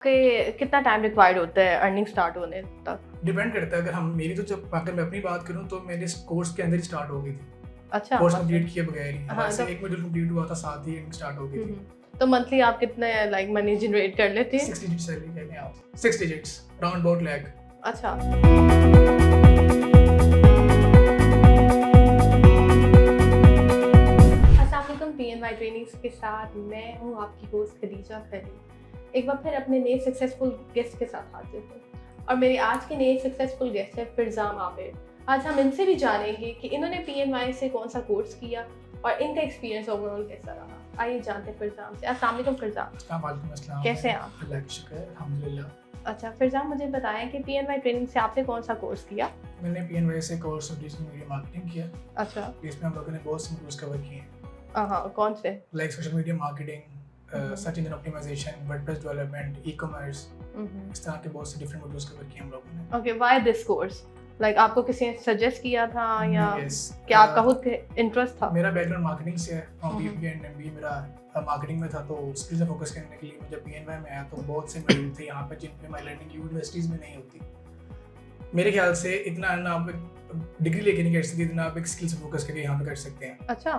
कि कितना time required होता है अर्निंग स्टार्ट होने तक? डिपेंड करता है। अगर मैं अपनी बात करूँ तो मेरे कोर्स के अंदर ही स्टार्ट हो गई थी। अच्छा, कोर्स मतलब कंप्लीट किए बगैर ही हाँ, वैसे तो एक मॉड्यूल कंप्लीट हुआ था, साथ ही स्टार्ट हो गई थी। तो मंथली आप कितने लाइक मनी जनरेट कर लेते हैं? 6 डिजिट सैलरी कहते हैं आप, 6 डिजिट्स राउंड अबाउट लैख। अच्छा, अस्सलाम वालेकुम। PNY ट्रेनिंग्स के साथ मैं हूँ आपकी होस्ट खदीजा खलील। एक बार फिर अपने नए सक्सेसफुल गेस्ट के साथ हाजिर हूँ और मेरे आज के नए सक्सेसफुल गेस्ट है फिरजाम आबिद। आज हम इनसे भी जानेंगे कि इन्होंने PNY से कौन सा कोर्स किया और इनका एक्सपीरियंस ओवरऑल कैसा रहा। आइए जानते हैं फिरजाम से। अस्सलाम वालेकुम फिरजाम, वालेकुम अस्सलाम। कैसे हैं आप? अल्लाह का शुक्र है, अल्हम्दुलिल्लाह। अच्छा फिरजाम, मुझे बताएं कि PNY ट्रेनिंग से आपने कौन सा कोर्स किया? मैंने PNY से course of digital media marketing किया। अच्छा, इसमें हम लोगों ने बहुत से मॉड्यूल्स कवर किए हैं, हाँ, कौन से? Like social media marketing, search engine optimisation, WordPress development, e-commerce, इस तरह के बहुत से डिफरेंट मॉड्यूल्स कवर किए हम लोगों ने। Okay, why this course? Like आपको किसी ने सजेस्ट किया था या Yes, क्या आपका खुद इंटरेस्ट था? मेरा बैकग्राउंड मार्केटिंग से है और BBA एंड MBA मेरा मार्केटिंग में था, तो स्किल्स पे फोकस करने के लिए मैं जब PNY में आया तो बहुत से मॉड्यूल थे यहाँ पे जिन पे माई लर्निंग यूनिवर्सिटीज़ में नहीं होती। मेरे ख्याल से इतना ना आप डिग्री लेके नहीं कर सकते जितना आप एक स्किल्स पे फोकस करके यहाँ पे कर सकते हैं, अच्छा,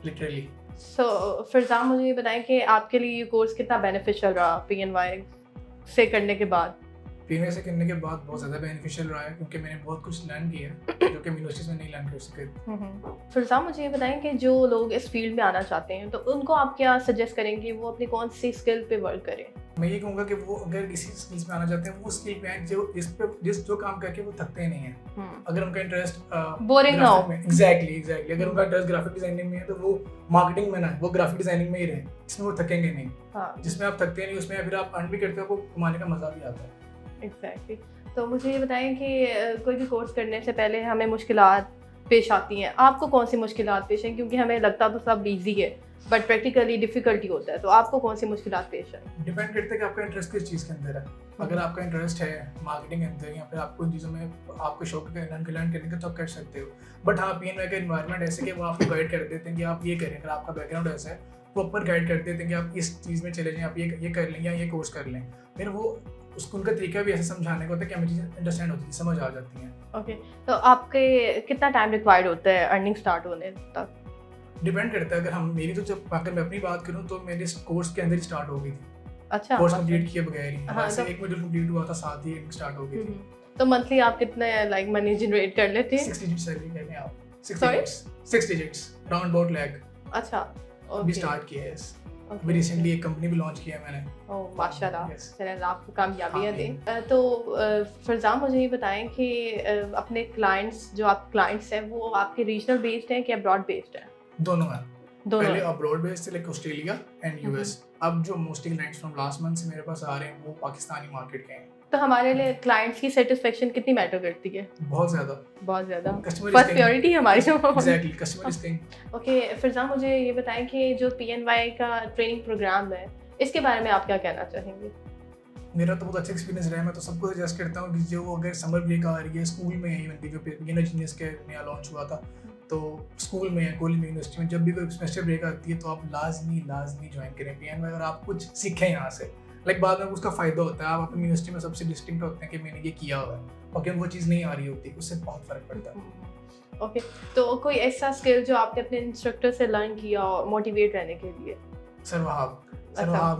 लिटरली। सो फिरजाम, मुझे ये बताएं कि आपके लिए ये कोर्स कितना बेनिफिशियल रहा PNY से करने के बाद? PNY से करने के बाद बहुत ज़्यादा बेनिफिशियल रहा है क्योंकि मैंने बहुत कुछ लर्न किया है जो कि यूनिवर्सिटीज़ में नहीं लर्न कर सके। फिरजाम, मुझे ये बताएं कि जो लोग इस फील्ड में आना चाहते हैं तो उनको आप क्या सजेस्ट करेंगे, वो अपनी कौन सी स्किल पे वर्क करें? मैं ये कहूँगा कि वो अगर किसी स्किल्स में आना चाहते हैं वो स्किल पे आए जो काम करके वो थकते नहीं हैं। अगर उनका इंटरेस्ट बोरिंग ना हो। एग्जैक्टली अगर उनका इंटरेस्ट ग्राफिक डिजाइनिंग में है तो वो मार्केटिंग में ना, वो ग्राफिक डिजाइनिंग में ही रहे, जिसमें वो थकेंगे नहीं। हाँ, जिसमें आप थकते नहीं उसमें फिर आप अर्न भी करते हो, आपको कमाने का मजा भी आता है। एग्जैक्टली। तो मुझे ये बताएं कि कोई भी कोर्स करने से पहले हमें मुश्किलात पेश आती हैं। आपको कौन सी मुश्किलात पेश हैं? क्योंकि हमें लगता तो सब इजी है बट प्रैक्टिकली डिफिकल्टी होता है, तो आपको कौन सी मुश्किलात पेश है? डिपेंड करता है कि आपका इंटरेस्ट किस चीज़ के अंदर है। अगर आपका इंटरेस्ट है मार्केटिंग के अंदर या फिर आपको इन चीज़ों में आपको शौक है लर्न करने का तो आप कर सकते हो। बट हाँ, PNY का एनवायरनमेंट ऐसे कि वो आपको गाइड कर देते हैं कि आप ये करें। अगर आपका बैकग्राउंड ऐसा है प्रॉपर गाइड कर देते हैं कि आप इस चीज़ में चले जाएं, आप ये कर लें या ये कोर्स कर लें। फिर वो उसको उनका तरीका भी ऐसे समझाने का होता है कि हमें चीज़ें अंडरस्टैंड होती है, समझ आ जाती हैं। ओके, तो आपके कितना टाइम रिक्वायर्ड होता है अर्निंग स्टार्ट होने तक? डिपेंड करता है। अगर मैं अपनी बात करूँ तो मेरे कोर्स के अंदर ही स्टार्ट हो गई थी। अच्छा, कोर्स मतलब कंप्लीट किए बगैर ही हाँ, वैसे तो एक मॉड्यूल कंप्लीट हुआ था, साथ ही स्टार्ट हो गई थी। तो मंथली आप कितने लाइक मनी जनरेट कर लेते हैं? 6 डिजिट सैलरी कहते हैं आप, 6 Sorry? Digits, 6 digits round about lakh. अच्छा, अभी स्टार्ट किया है। अभी रिसेंटली एक कंपनी भी लॉन्च किया है मैंने। ओह माशाल्लाह, Yes. चलें आपको कामयाबियाँ आमीन। दें। तो फिरजाम, मुझे ये बताएं कि अपने क्लाइंट्स, जो आप क्लाइंट्स हैं वो आपके रीजनल बेस्ड हैं कि अब्रॉड बेस्ड हैं? दोनों है। दोनों पहले हैं। अब्रॉड बेस्ड थे, लाइक ऑस्ट्रेलिया एंड US। अब जो mostly clients from last month से मेरे पास आ रहे हैं वो पाकिस्तानी मार्केट के हैं। तो हमारे लिए क्लाइंट्स की सेटिस्फेक्शन कितनी मैटर करती है? बहुत ज़्यादा। बहुत ज़्यादा। कस्टमर फर्स्ट प्रायोरिटी हमारी। Exactly, customer is king. Okay फिरजाम, मुझे ये बताएं कि जो PNY का ट्रेनिंग प्रोग्राम है इसके बारे में आप क्या कहना चाहेंगे? मेरा तो बहुत अच्छा एक्सपीरियंस रहा है। मैं तो सबको सजेस्ट करता हूँ कि जो अगर समर ब्रेक आ रही है, स्कूल में है, इवन जो बिगिनर जीनियस के नया लॉन्च हुआ था, तो स्कूल में, कॉलेज में, यूनिवर्सिटी में जब भी कोई सेमेस्टर ब्रेक आती है तो आप लाजमी ज्वाइन करें PNY। अगर आप कुछ सीखें यहाँ से, लाइक बाद में उसका फ़ायदा होता है। आप अपनी यूनिवर्सिटी में सबसे डिस्टिंक्ट होते हैं कि मैंने ये किया हुआ है, और कि वो चीज़ नहीं आ रही होती, उससे बहुत फ़र्क पड़ता है। ओके, तो कोई ऐसा स्किल जो आपने अपने इंस्ट्रक्टर से लर्न किया और मोटिवेट रहने के लिए? सरवहाब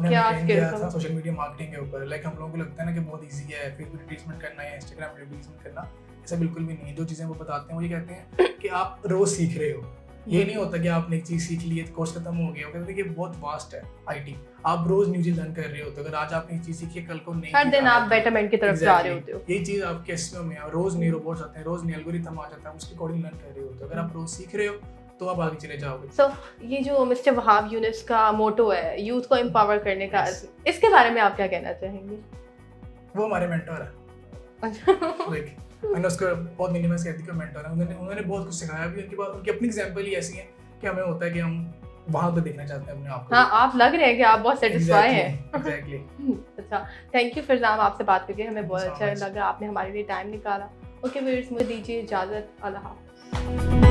ने क्या हमें ट्रेन skills किया हो? था सोशल मीडिया मार्केटिंग के ऊपर। लाइक हम लोगों को लगता है ना कि बहुत इजी है फेसबुक एडवर्टाइजमेंट करना या इंस्टाग्राम एडवर्टाइजमेंट करना, ऐसा बिल्कुल भी नहीं है। जो चीज़ें वो बताते हैं वो ये कहते हैं कि आप रोज़ सीख रहे हो। ये नहीं होता कि आपने एक चीज़ सीख ली है, कोर्स खत्म हो गया। वो कहते हैं कि बहुत वास्ट है IT, आप रोज़ न्यू चीज़ लर्न कर रहे हो। तो अगर आज आपने एक चीज़ सीखी है, कल को नहीं, हर दिन आप बेटरमेंट की तरफ जा रहे होते हो। ये चीज़ आपके SEO में है, रोज़ नए रोबोट्स आते हैं, रोज़ नए एल्गोरिथम आ जाता है, उसके अकॉर्डिंग लर्न कर रहे हो। तो अगर आप रोज़ सीख रहे हो तो आप आगे चले जाओगे। सो ये जो मिस्टर वहाब यूनिस का मोटो है, यूथ को एम्पावर करने का, इसके बारे में आप क्या कहना चाहेंगे? वो हमारे मेंटर है। लाइक मैंने उसको बहुत मिनिमस कहती कि मेंटर है। उन्होंने बहुत कुछ सिखाया भी। उनकी अपनी एग्जांपल ही ऐसी है कि हमें होता है कि हम वहाँ पे देखना चाहते हैं अपने आप को। हाँ, आप लग रहे हैं कि आप बहुत सेटिस्फाई हैं। एग्जैक्टली। अच्छा, थैंक यू फिरजाम, आपसे बात करके हमें बहुत Thank you so अच्छा much. लगा, आपने हमारे लिए टाइम निकाला। ओके व्यूअर्स, मुझे दीजिए इजाज़त। अल्लाह हाफ़िज़।